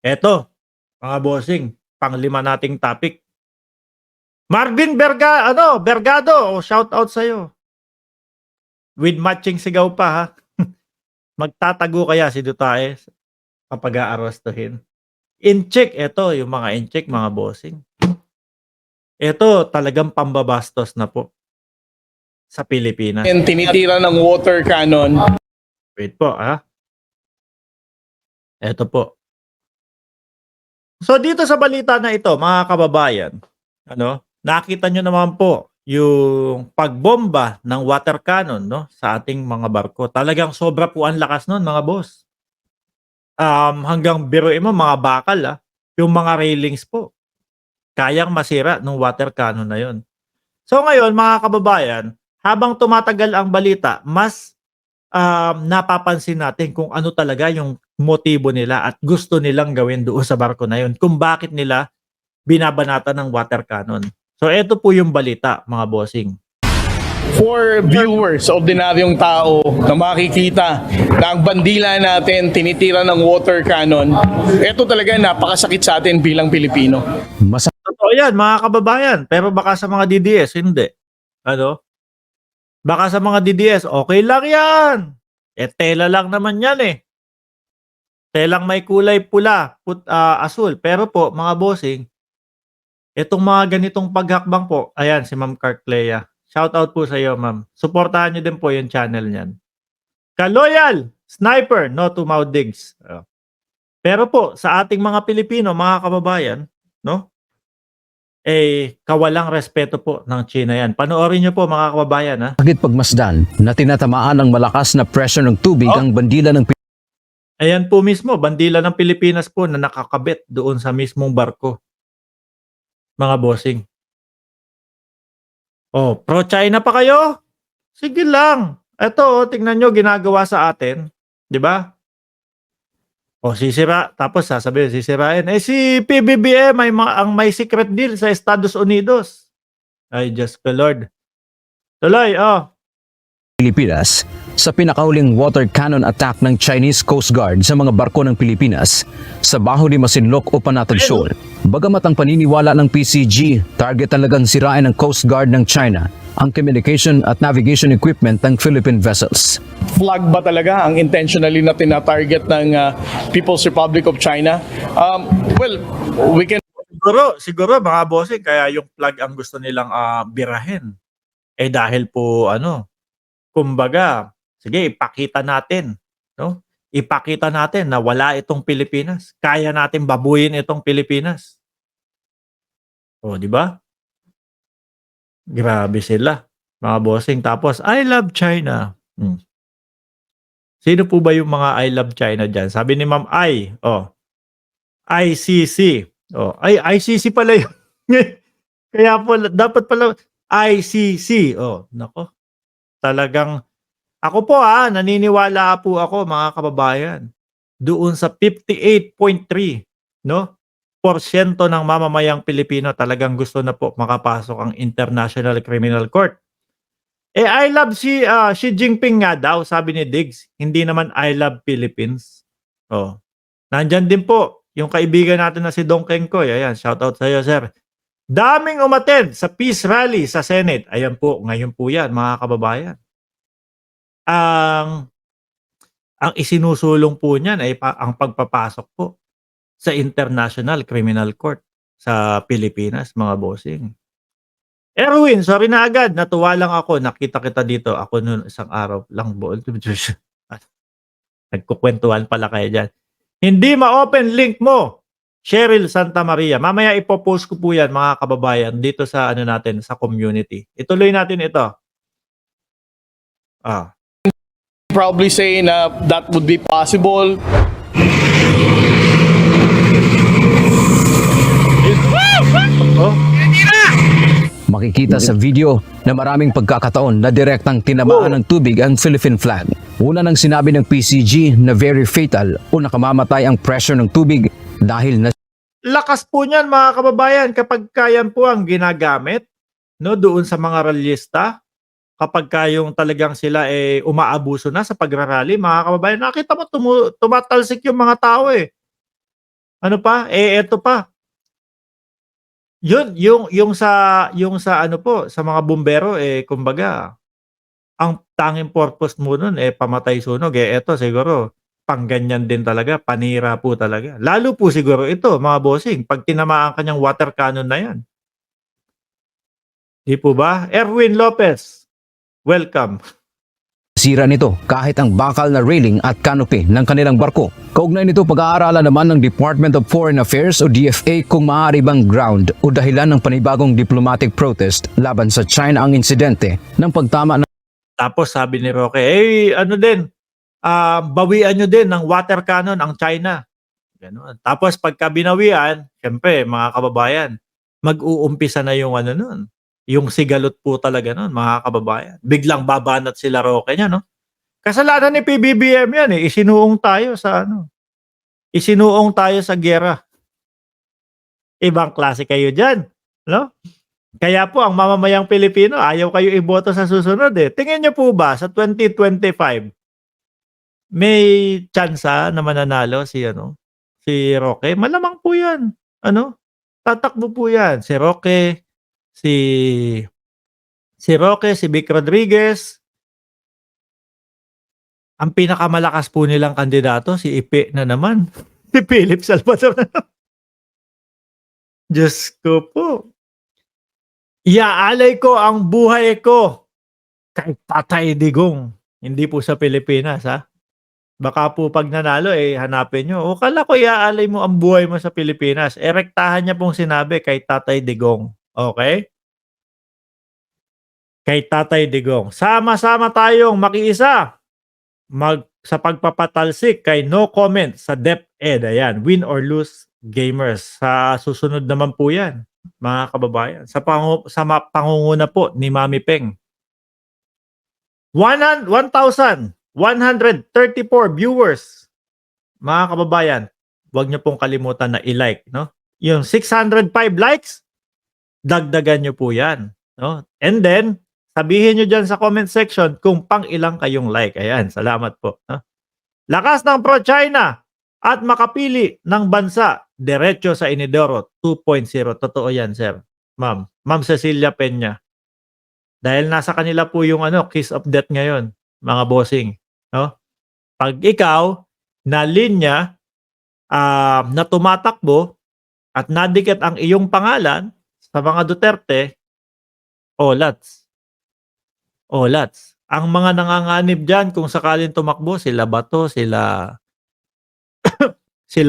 Eto, mga bossing, panglima nating topic. Marvin Bergado, shout out sa'yo. With matching sigaw pa ha. Magtatago kaya si Dutaes kapag aarestuhin? Incheck, eto yung mga incheck mga bossing. Eto talagang pambabastos na po sa Pilipinas. Tinitira ng water cannon. Wait po ha. Eto po. So dito sa balita na ito, mga kababayan, nakita nyo naman po yung pagbomba ng water cannon sa ating mga barko. Talagang sobra po ang lakas nun mga boss. Hanggang biruin mo mga bakal yung mga railings po. Kayang masira ng water cannon na yon. So ngayon mga kababayan, habang tumatagal ang balita, mas napapansin natin kung ano talaga yung motibo nila at gusto nilang gawin doon sa barko na yun. Kung bakit nila binabanatan ng water cannon. So ito po yung balita mga bossing. For viewers, ordinaryong tao na makikita na ang bandila natin tinitira ng water cannon, ito talaga napakasakit sa atin bilang Pilipino. Totoo yan mga kababayan, pero baka sa mga DDS hindi. Baka sa mga DDS okay lang yan. Tela lang naman yan Telang may kulay pula, asul. Pero po mga bossing, itong mga ganitong paghakbang po, ayan si Ma'am Carclea. Shout out po sa iyo, ma'am. Suportahan niyo din po yung channel niyan. Kaloyal, sniper, no to mouth digs. Pero po, sa ating mga Pilipino, mga kababayan, kawalang respeto po ng China yan. Panoorin niyo po mga kababayan Sakit pagmasdan na tinatamaan ng malakas na pressure ng tubig ang bandila ng Ayan po mismo, bandila ng Pilipinas po na nakakabit doon sa mismong barko. Mga bossing. Pro-China pa kayo? Sige lang. Ito, tingnan nyo, ginagawa sa atin. Di ba? Sisira. Tapos sasabihin, sisirain. Si PBBM ang may secret deal sa Estados Unidos. Ay, Diyos ko Lord. Tuloy, Pilipinas sa pinakahuling water cannon attack ng Chinese Coast Guard sa mga barko ng Pilipinas sa Baho de Masinloc o Panatag Shoal. Bagamat ang paniniwala ng PCG, target talagang sirain ng Coast Guard ng China ang communication at navigation equipment ng Philippine vessels. Flag ba talaga ang intentionally na tina-target ng People's Republic of China? Well, we can... Siguro mga bossing, kaya yung flag ang gusto nilang birahin. Dahil po kumbaga, sige, ipakita natin, Ipakita natin na wala itong Pilipinas. Kaya natin babuyin itong Pilipinas. Di ba? Grabe sila, mga bossing. Tapos, I love China. Sino po ba yung mga I love China dyan? Sabi ni Ma'am ICC. ICC pala yun. Kaya po, dapat pala ICC. Nako. Talagang, ako po naniniwala po ako mga kababayan, doon sa 58.3, porsyento ng mamamayang Pilipino talagang gusto na po makapasok ang International Criminal Court. I love Xi Jinping nga daw, sabi ni Diggs. Hindi naman I love Philippines. Nandyan din po yung kaibigan natin na si Dong Kengkoy. Ayan, shout out sa iyo, sir. Daming umattend sa peace rally sa Senate. Ayan po, ngayon po yan, mga kababayan. Ang isinusulong po niyan ay ang pagpapasok po sa International Criminal Court sa Pilipinas, mga bossing. Erwin, sorry na agad. Natuwa lang ako. Nakita kita dito. Ako noon isang araw lang buo. Nagkukwentuhan pala kayo dyan. Hindi ma-open link mo, Cheryl Santa Maria. Mamaya ipopost ko po yan, mga kababayan, dito sa natin, sa community. Ituloy natin ito. Probably say na that would be possible. Makikita sa video na maraming pagkakataon na direktang tinamaan ng tubig ang Philippine flag. Una nang sinabi ng PCG na very fatal o nakamamatay ang pressure ng tubig dahil na lakas po niyan mga kababayan kapag kayan po ang ginagamit doon sa mga rallyista. Kapag kayong talagang sila umaabuso na sa pagrarally, mga kababayan, nakita mo tumatalsik yung mga tao Ano pa? Eto pa. Yun, yung sa ano po, sa mga bumbero, kumbaga, ang tanging purpose mo nun, pamatay sunog. Eto siguro, pangganyan din talaga, panira po talaga. Lalo po siguro ito, mga bossing, pag tinamaan kanyang water cannon na yan. Di po ba? Erwin Lopez, welcome. Sira nito kahit ang bakal na railing at canopy ng kanilang barko. Kaugnay nito, pag-aaralan naman ng Department of Foreign Affairs o DFA kung maaari bang ground o dahilan ng panibagong diplomatic protest laban sa China ang insidente ng pagtama ng Tapos sabi ni Roque, ano din, bawian nyo din ng water cannon ang China. Ganun. Tapos pagka binawian, syempre mga kababayan, mag-uumpisa na yung ano nun. Yung sigalot po talaga nun, mga kababayan. Biglang babanat sila Roque niya, no? Kasalanan ni PBBM yan eh. Isinuong tayo sa ano. Isinuong tayo sa giyera. Ibang klase kayo dyan, no? Kaya po ang mamamayang Pilipino, ayaw kayo iboto sa susunod eh. Tingin niyo po ba sa 2025, may tsansa na mananalo si ano, si Roque? Malamang po 'yan. Ano? Tatakbo po 'yan. Si Roque, si si Vic Rodriguez. Ang pinakamalakas po nilang kandidato si Ipe na naman. Si Philip Salvador na naman. Diyos ko po. Iaalay ko ang buhay ko kay Tatay Digong. Hindi po sa Pilipinas, ha? Baka po pag nanalo, hanapin nyo. O kala ko iaalay mo ang buhay mo sa Pilipinas. Rektahan niya pong sinabi kay Tatay Digong. Okay? Kay Tatay Digong. Sama-sama tayong makiisa sa pagpapatalsik kay no comment sa DepEd. Ayan, win or lose gamers. Sa susunod naman po yan, mga kababayan. Sa pangunguna po ni Mami Peng. 1,134 viewers. Mga kababayan, huwag niyo pong kalimutan na i-like, no? Yung 605 likes, dagdagan niyo po 'yan, no? And then, sabihin niyo diyan sa comment section kung pang ilang kayong like. Ayan, salamat po, no? Lakas ng pro-China at makapili ng bansa diretso sa Inidoro 2.0. Totoo 'yan, sir. Ma'am Cecilia Peña. Dahil nasa kanila po yung ano, kiss of death ngayon, mga bossing, no? Pag ikaw na linya na tumatakbo at nadikit ang iyong pangalan sa mga Duterte, olats. Olats. Ang mga nanganganib diyan kung sakaling tumakbo, sila Bato, sila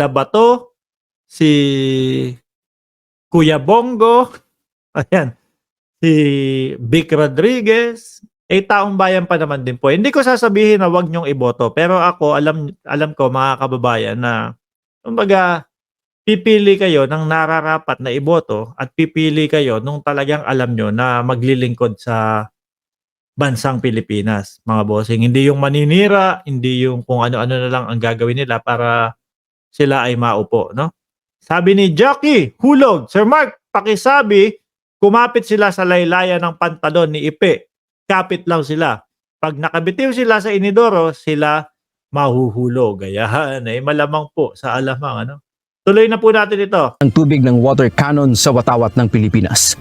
Bato, si Kuya Bongo, ayan, si Vic Rodriguez, taong bayan pa naman din po. Hindi ko sasabihin na wag niyong iboto, pero ako alam ko mga kababayan na kumbaga pipili kayo ng nararapat na iboto at pipili kayo nung talagang alam nyo na maglilingkod sa bansang Pilipinas, mga bossing. Hindi yung maninira, hindi yung kung ano-ano na lang ang gagawin nila para sila ay maupo, no? Sabi ni Jackie Hulog, Sir Mark, pakisabi, kumapit sila sa laylayan ng pantalon ni Ipe. Kapit lang sila. Pag nakabitiw sila sa Inidoro, sila mahuhulog. Ayan, malamang po sa alamang, ano? Tuloy na po natin ito. ng tubig ng water cannon sa watawat ng Pilipinas.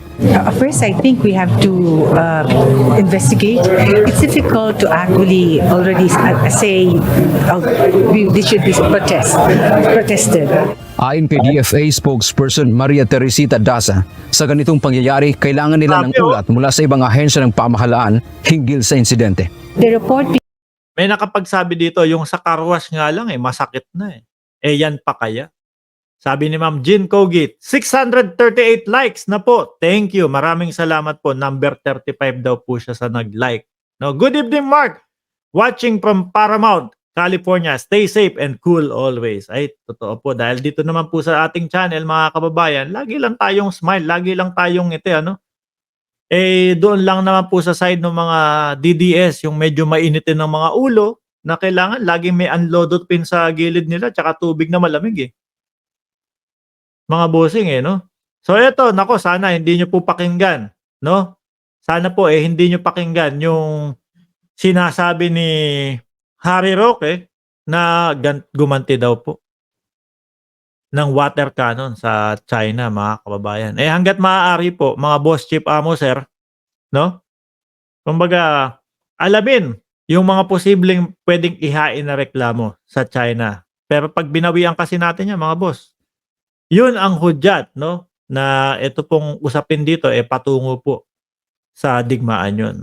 First, I think we have to investigate. It's difficult to actually already say this should be protested. Ayon kay DFA spokesperson Maria Teresita Daza, sa ganitong pangyayari, kailangan nila ng ulat mula sa ibang ahensya ng pamahalaan hinggil sa insidente. The report May nakapagsabi dito, yung sa carwash nga lang, masakit na eh. Yan pa kaya? Sabi ni Ma'am Jean Kogit, 638 likes na po. Thank you. Maraming salamat po. Number 35 daw po siya sa nag-like. No, good evening, Mark. Watching from Paramount, California. Stay safe and cool always. Ay, totoo po. Dahil dito naman po sa ating channel, mga kababayan, lagi lang tayong smile. Lagi lang tayong ngiti, ano? Doon lang naman po sa side ng mga DDS, yung medyo mainitin ng mga ulo, na kailangan laging may unloaded pin sa gilid nila, tsaka tubig na malamig eh. Mga bossing no? So eto, nako, sana hindi nyo po pakinggan, no? Sana po hindi nyo pakinggan yung sinasabi ni Harry Roque na gumanti daw po. ng water cannon sa China, mga kababayan. Eh hangga't maaari po, mga boss chief amo sir, no? Kumbaga, alamin yung mga posibleng pwedeng ihain na reklamo sa China. Pero pag binawian kasi natin yan, mga boss, yun ang hudyat, no? Na ito pong usapin dito, eh patungo po sa digmaan yun.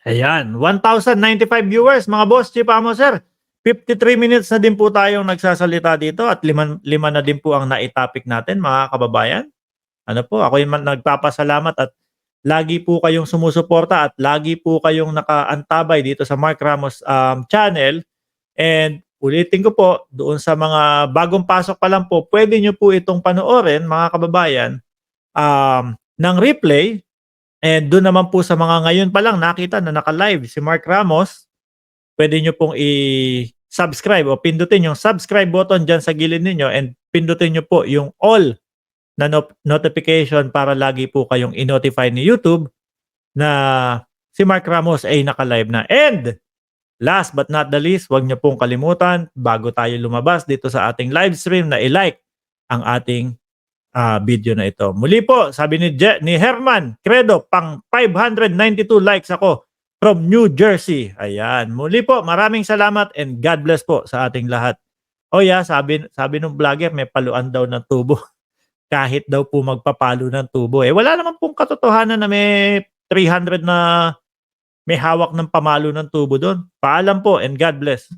Ayan, 1,095 viewers, mga boss, Chief Amo, sir. 53 minutes na din po tayong nagsasalita dito at lima na din po ang naitopic natin, mga kababayan. Ano po, ako yung nagpapasalamat at lagi po kayong sumusuporta at lagi po kayong nakaantabay dito sa Mark Ramos channel. And ulitin ko po, doon sa mga bagong pasok pa lang po, pwede nyo po itong panoorin, mga kababayan, ng replay. And doon naman po sa mga ngayon pa lang nakita na naka-live si Mark Ramos, pwede nyo pong i-subscribe o pindutin yung subscribe button dyan sa gilid ninyo and pindutin nyo po yung all na notification para lagi po kayong i-notify ni YouTube na si Mark Ramos ay naka-live na. And last but not the least, huwag nyo pong kalimutan bago tayo lumabas dito sa ating live stream na i-like ang ating video na ito. Muli po, sabi ni Herman Credo, pang 592 likes ako from New Jersey. Ayan. Muli po, maraming salamat and God bless po sa ating lahat. Oh yeah, sabi ng vlogger, may paluan daw ng tubo. Kahit daw po magpapalo ng tubo. Eh, wala naman pong katotohanan na may 300 na may hawak ng pamalo ng tubo doon. Paalam po and God bless.